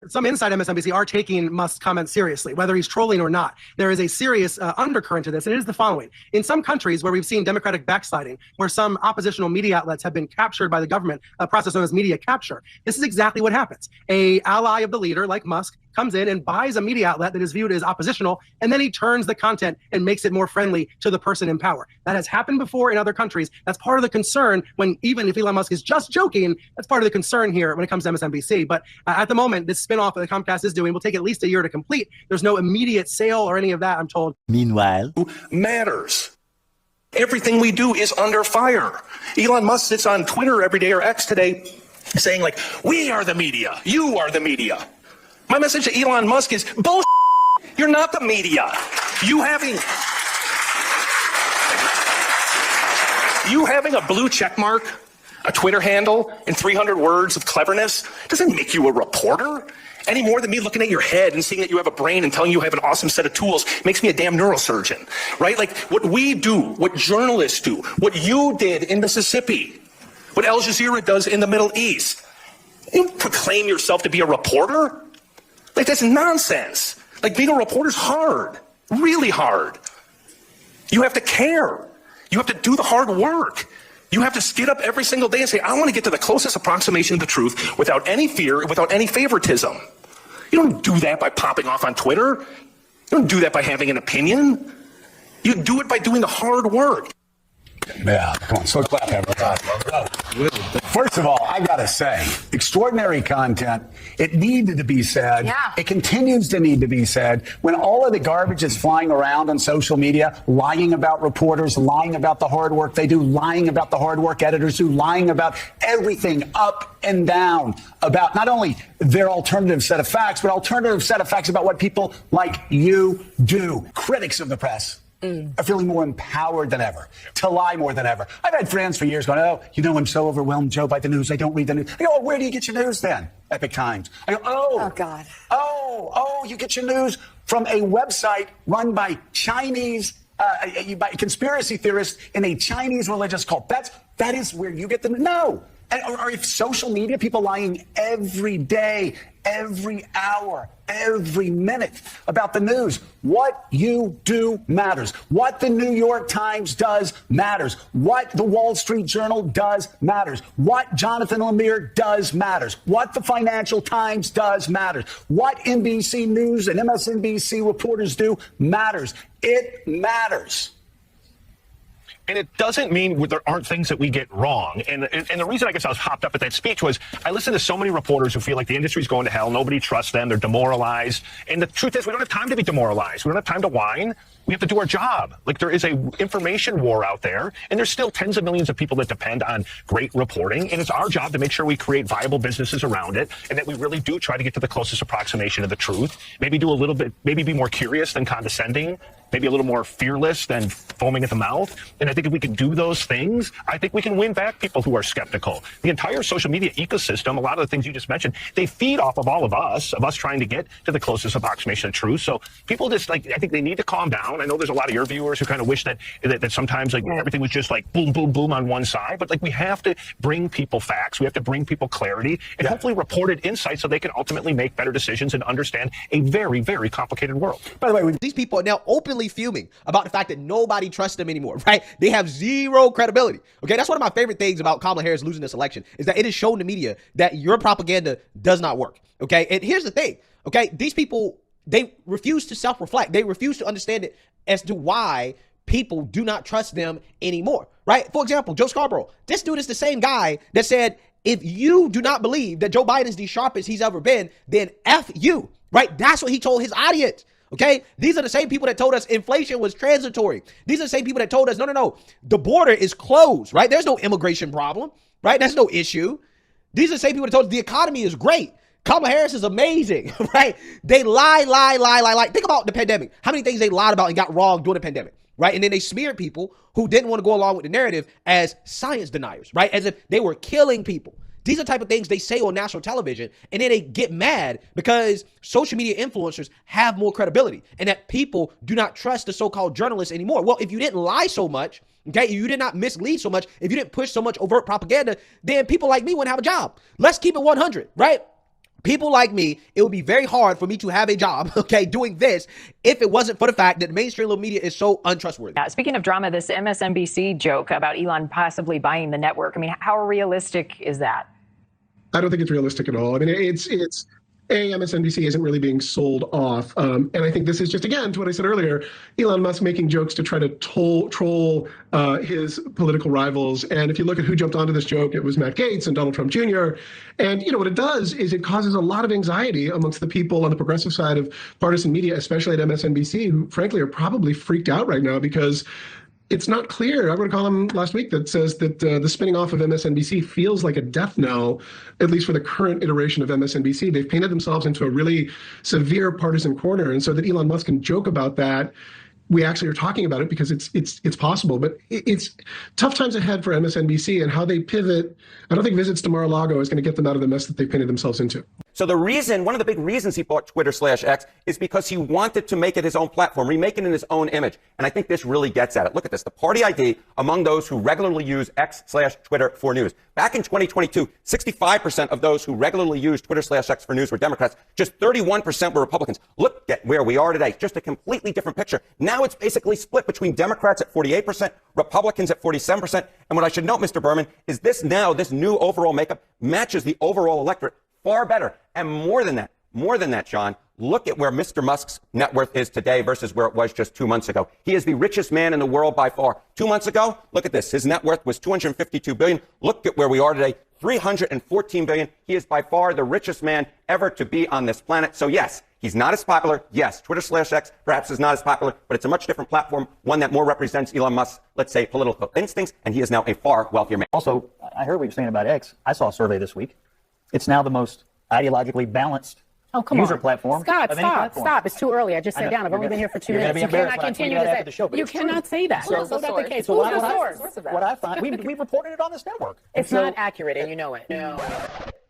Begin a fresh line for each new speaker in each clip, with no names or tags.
Some inside MSNBC are taking Musk's comments seriously, whether he's trolling or not. There is a serious undercurrent to this, and it is the following. In some countries where we've seen democratic backsliding, where some oppositional media outlets have been captured by the government, a process known as media capture, this is exactly what happens. An ally of the leader, like Musk, comes in and buys a media outlet that is viewed as oppositional, and then he turns the content and makes it more friendly to the person in power. That has happened before in other countries. That's part of the concern when, even if Elon Musk is just joking, that's part of the concern here when it comes to MSNBC. But at the moment, this spinoff that Comcast is doing will take at least a year to complete. There's no immediate sale or any of that, I'm told.
Meanwhile,
matters. Everything we do is under fire. Elon Musk sits on Twitter every day, or X today, saying like, we are the media, you are the media. My message to Elon Musk is, bullshit. You're not the media. You having a blue check mark, a Twitter handle, and 300 words of cleverness doesn't make you a reporter any more than me looking at your head and seeing that you have a brain and telling you have an awesome set of tools makes me a damn neurosurgeon, right? Like what we do, what journalists do, what you did in Mississippi, what Al Jazeera does in the Middle East. You proclaim yourself to be a reporter? Like that's nonsense. Like being a reporter's hard, really hard. You have to care. You have to do the hard work. You have to get up every single day and say, I want to get to the closest approximation of the truth without any fear, without any favoritism. You don't do that by popping off on Twitter. You don't do that by having an opinion. You do it by doing the hard work.
Yeah, come on, so clap everybody. First of all, I gotta say, extraordinary content. It needed to be said.
Yeah.
It continues to need to be said. When all of the garbage is flying around on social media, lying about reporters, lying about the hard work they do, lying about the hard work editors do, lying about everything up and down about not only their alternative set of facts, but alternative set of facts about what people like you do. Critics of the press are feeling more empowered than ever to lie more than ever. I've had friends for years going, oh, you know, I'm so overwhelmed, Joe, by the news. I don't read the news. I go, oh, where do you get your news then? Epic Times. I go, oh God. Oh, you get your news from a website run by Chinese, by conspiracy theorists in a Chinese religious cult. That is where you get the no. Or if social media, people lying every day, every hour, every minute about the news. What you do matters. What the New York Times does matters. What the Wall Street Journal does matters. What Jonathan Lemire does matters. What the Financial Times does matters. What NBC News and MSNBC reporters do matters. It matters.
And it doesn't mean there aren't things that we get wrong. And the reason I guess I was hopped up at that speech was I listen to so many reporters who feel like the industry's going to hell. Nobody trusts them. They're demoralized. And the truth is we don't have time to be demoralized. We don't have time to whine. We have to do our job. Like there is a information war out there, and there's still tens of millions of people that depend on great reporting. And it's our job to make sure we create viable businesses around it, and that we really do try to get to the closest approximation of the truth. Maybe do a little bit, maybe be more curious than condescending. Maybe a little more fearless than foaming at the mouth. And I think if we can do those things, I think we can win back people who are skeptical. The entire social media ecosystem, a lot of the things you just mentioned, they feed off of all of us trying to get to the closest approximation of truth. So people just I think they need to calm down. I know there's a lot of your viewers who kind of wish that sometimes everything was just boom, boom, boom on one side. But we have to bring people facts. We have to bring people clarity and hopefully reported insights so they can ultimately make better decisions and understand a very, very complicated world.
By the way, these people are now openly fuming about the fact that nobody trusts them anymore, right? They have zero credibility. Okay, that's one of my favorite things about Kamala Harris losing this election is that it has shown the media that your propaganda does not work. Okay, and here's the thing. Okay, these people, they refuse to self-reflect. They refuse to understand it as to why people do not trust them anymore, right? For example, Joe Scarborough. This dude is the same guy that said, if you do not believe that Joe Biden is the sharpest he's ever been, then F you, right? That's what he told his audience. Okay, these are the same people that told us inflation was transitory. These are the same people that told us, no, the border is closed, right? There's no immigration problem, right? That's no issue. These are the same people that told us the economy is great. Kamala Harris is amazing, right? They lie. Think about the pandemic. How many things they lied about and got wrong during the pandemic, right? And then they smeared people who didn't want to go along with the narrative as science deniers, right? As if they were killing people. These are the type of things they say on national television, and then they get mad because social media influencers have more credibility and that people do not trust the so-called journalists anymore. Well, if you didn't lie so much, okay, you did not mislead so much, if you didn't push so much overt propaganda, then people like me wouldn't have a job. Let's keep it 100, right? people like me, it would be very hard for me to have a job, okay, doing this if it wasn't for the fact that mainstream media is so untrustworthy.
Speaking of drama, this MSNBC joke about Elon possibly buying the network, I mean, how realistic is that?
I don't think it's realistic at all. I mean, MSNBC isn't really being sold off. And I think this is just, again, to what I said earlier, Elon Musk making jokes to try to troll his political rivals. And if you look at who jumped onto this joke, it was Matt Gaetz and Donald Trump Jr. And, you know, what it does is it causes a lot of anxiety amongst the people on the progressive side of partisan media, especially at MSNBC, who frankly are probably freaked out right now because it's not clear. I wrote a column last week that says that the spinning off of MSNBC feels like a death knell, at least for the current iteration of MSNBC. They've painted themselves into a really severe partisan corner. And so that Elon Musk can joke about that, we actually are talking about it because it's possible. But it's tough times ahead for MSNBC, and how they pivot. I don't think visits to Mar-a-Lago is going to get them out of the mess that they've painted themselves into.
So one of the big reasons he bought Twitter/X is because he wanted to make it his own platform, remake it in his own image. And I think this really gets at it. Look at this. The party ID among those who regularly use X/Twitter for news. Back in 2022, 65% of those who regularly use Twitter/X for news were Democrats. Just 31% were Republicans. Look at where we are today. Just a completely different picture. Now it's basically split between Democrats at 48%, Republicans at 47%. And what I should note, Mr. Berman, is this new overall makeup matches the overall electorate far better. And more than that, John, look at where Mr. Musk's net worth is today versus where it was just 2 months ago. He is the richest man in the world by far. 2 months ago, look at this. His net worth was $252 billion. Look at where we are today, $314 billion. He is by far the richest man ever to be on this planet. So yes, he's not as popular. Yes, Twitter/X perhaps is not as popular, but it's a much different platform, one that more represents Elon Musk's, let's say, political instincts, and he is now a far wealthier man.
Also, I heard what you're saying about X. I saw a survey this week. It's now the most ideologically balanced user platform.
Scott, stop. It's too early. I just sat down. I've only been here for 2 minutes. You cannot continue to say You cannot say that. That's not the case. Who's the source?
What I find, we reported it on this network.
It's not accurate, and you know it.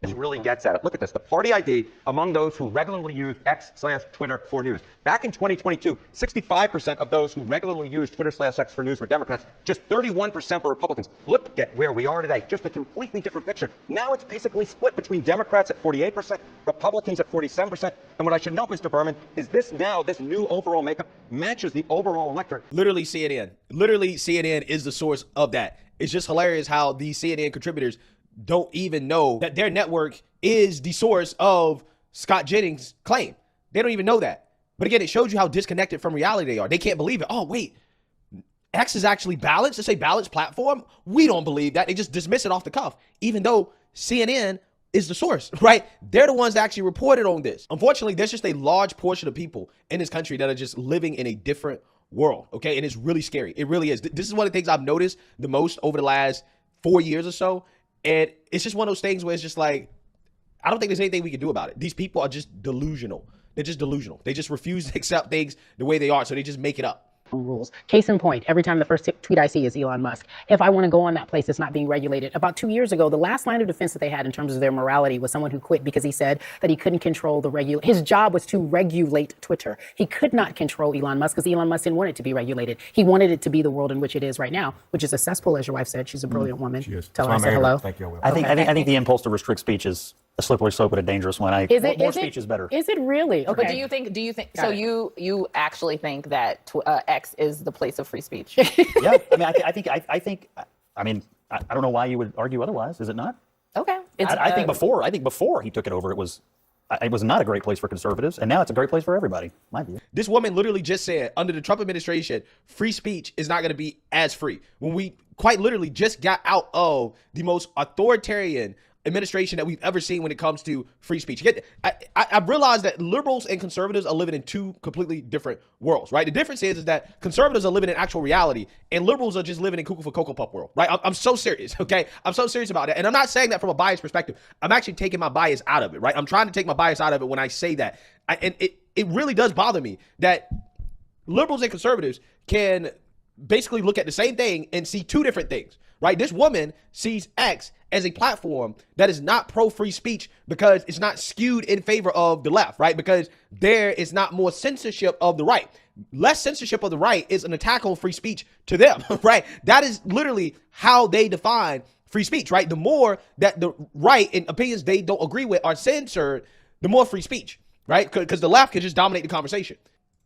It really gets at it. Look at this. The party ID among those who regularly use X/Twitter for news. Back in 2022, 65% of those who regularly use Twitter/X for news were Democrats. Just 31% were Republicans. Look at where we are today. Just a completely different picture. Now it's basically split between Democrats at 48%, Republicans at 47%. And what I should note, Mr. Berman, is this new overall makeup matches the overall electorate.
Literally CNN is the source of that. It's just hilarious how these CNN contributors don't even know that their network is the source of Scott Jennings' claim. They don't even know that. But again, it shows you how disconnected from reality they are. They can't believe it. Oh, wait, X is actually balanced. It's a balanced platform. We don't believe that. They just dismiss it off the cuff, even though CNN is the source, right? They're the ones that actually reported on this. Unfortunately, there's just a large portion of people in this country that are just living in a different world, okay? And it's really scary. It really is. This is one of the things I've noticed the most over the last 4 years or so. And it's just one of those things where it's just like, I don't think there's anything we can do about it. These people are just delusional. They're just delusional. They just refuse to accept things the way they are. So they just make it up.
Rules. Case in point, every time the first tweet I see is Elon Musk. If I want to go on that place that's not being regulated, about 2 years ago, the last line of defense that they had in terms of their morality was someone who quit because he said that he couldn't control his job was to regulate Twitter. He could not control Elon Musk because Elon Musk didn't want it to be regulated. He wanted it to be the world in which it is right now, which is a cesspool, as your wife said. She's a brilliant woman.
She is.
Tell her I said hello.
Thank you.
I think the impulse to restrict speech is a slippery slope but a dangerous one. More speech is better.
Is it really? Okay.
But do you think so? You actually think that X is the place of free speech?
Yeah. I think. I don't know why you would argue otherwise. Is it not?
Okay.
I think before he took it over, it was not a great place for conservatives, and now it's a great place for everybody. My view.
This woman literally just said, under the Trump administration, free speech is not going to be as free. When we quite literally just got out of the most authoritarian administration that we've ever seen when it comes to free speech. I realized that liberals and conservatives are living in two completely different worlds, right? The difference is that conservatives are living in actual reality and liberals are just living in cuckoo for Cocoa Puff world, right? I'm so serious, okay? I'm so serious about that. And I'm not saying that from a biased perspective. I'm actually taking my bias out of it, right? I'm trying to take my bias out of it when I say that. And it really does bother me that liberals and conservatives can basically look at the same thing and see two different things, right? This woman sees X as a platform that is not pro-free speech because it's not skewed in favor of the left, right? Because there is not more censorship of the right. Less censorship of the right is an attack on free speech to them, right? That is literally how they define free speech, right? The more that the right and opinions they don't agree with are censored, the more free speech, right? Because the left could just dominate the conversation.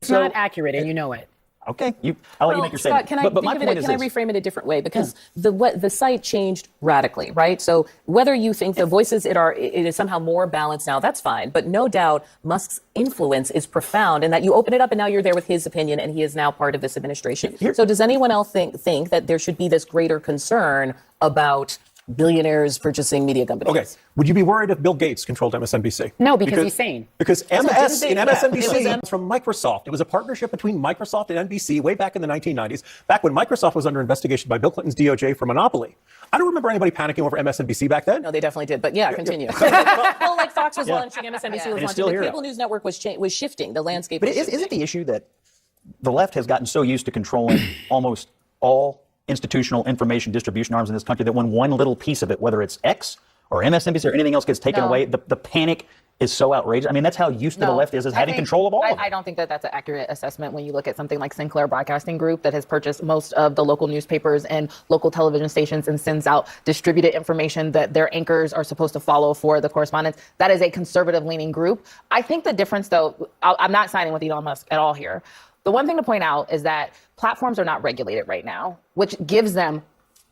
It's not accurate, and you know it.
Okay, I'll let you make your statement.
Can I reframe it a different way? Because the site changed radically, right? So whether you think the voices it is somehow more balanced now, that's fine. But no doubt Musk's influence is profound, and that you open it up and now you're there with his opinion, and he is now part of this administration. So does anyone else think that there should be this greater concern about billionaires purchasing media companies?
Okay. Would you be worried if Bill Gates controlled MSNBC?
No, because he's sane.
Because MSNBC was from Microsoft. It was a partnership between Microsoft and NBC way back in the 1990s, back when Microsoft was under investigation by Bill Clinton's DOJ for monopoly. I don't remember anybody panicking over MSNBC back then.
No, they definitely did. But yeah, continue. Well, like Fox was launching, MSNBC was launching, the cable news network was shifting, the landscape.
But isn't the issue that the left has gotten so used to controlling almost all institutional information distribution arms in this country that when one little piece of it, whether it's X or MSNBC or anything else, gets taken away, the panic is so outrageous. I mean, that's how used to the left is having control of all of it.
I don't think that that's an accurate assessment when you look at something like Sinclair Broadcasting Group that has purchased most of the local newspapers and local television stations and sends out distributed information that their anchors are supposed to follow for the correspondence. That is a conservative-leaning group. I think the difference, though, I'm not siding with Elon Musk at all here. The one thing to point out is that platforms are not regulated right now, which gives them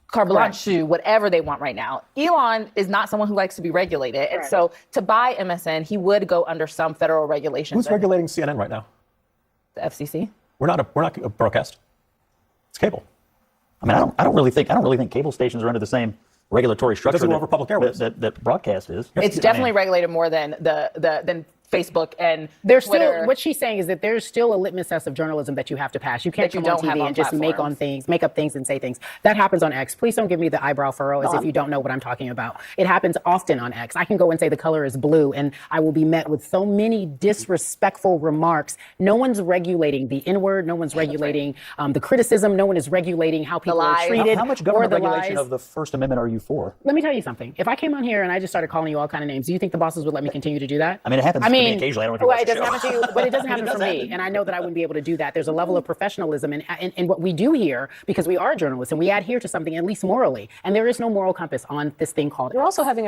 carte blanche to whatever they want right now. Elon is not someone who likes to be regulated. And so to buy MSN, he would go under some federal regulations.
Who's regulating CNN right now?
The FCC.
We're not a broadcast. It's cable.
I mean, I don't really think cable stations are under the same regulatory structure that broadcast is.
It's definitely regulated more than than Facebook and
there's
Twitter.
Still, what she's saying is that there's still a litmus test of journalism that you have to pass. You can't come on TV and just make up things and say things. That happens on X. Please don't give me the eyebrow furrow as if you don't know what I'm talking about. It happens often on X. I can go and say the color is blue and I will be met with so many disrespectful remarks. No one's regulating the N-word. No one's regulating the criticism. No one is regulating how people are treated.
How much government regulation of the First Amendment are you for?
Let me tell you something. If I came on here and I just started calling you all kind of names, do you think the bosses would let me continue to do that?
I mean, it happens to me occasionally. I don't know if
it doesn't happen to you, but it doesn't happen for me. And I know that I wouldn't be able to do that. There's a level of professionalism in what we do here because we are journalists and we adhere to something at least morally. And there is no moral compass on this thing called.
You're also having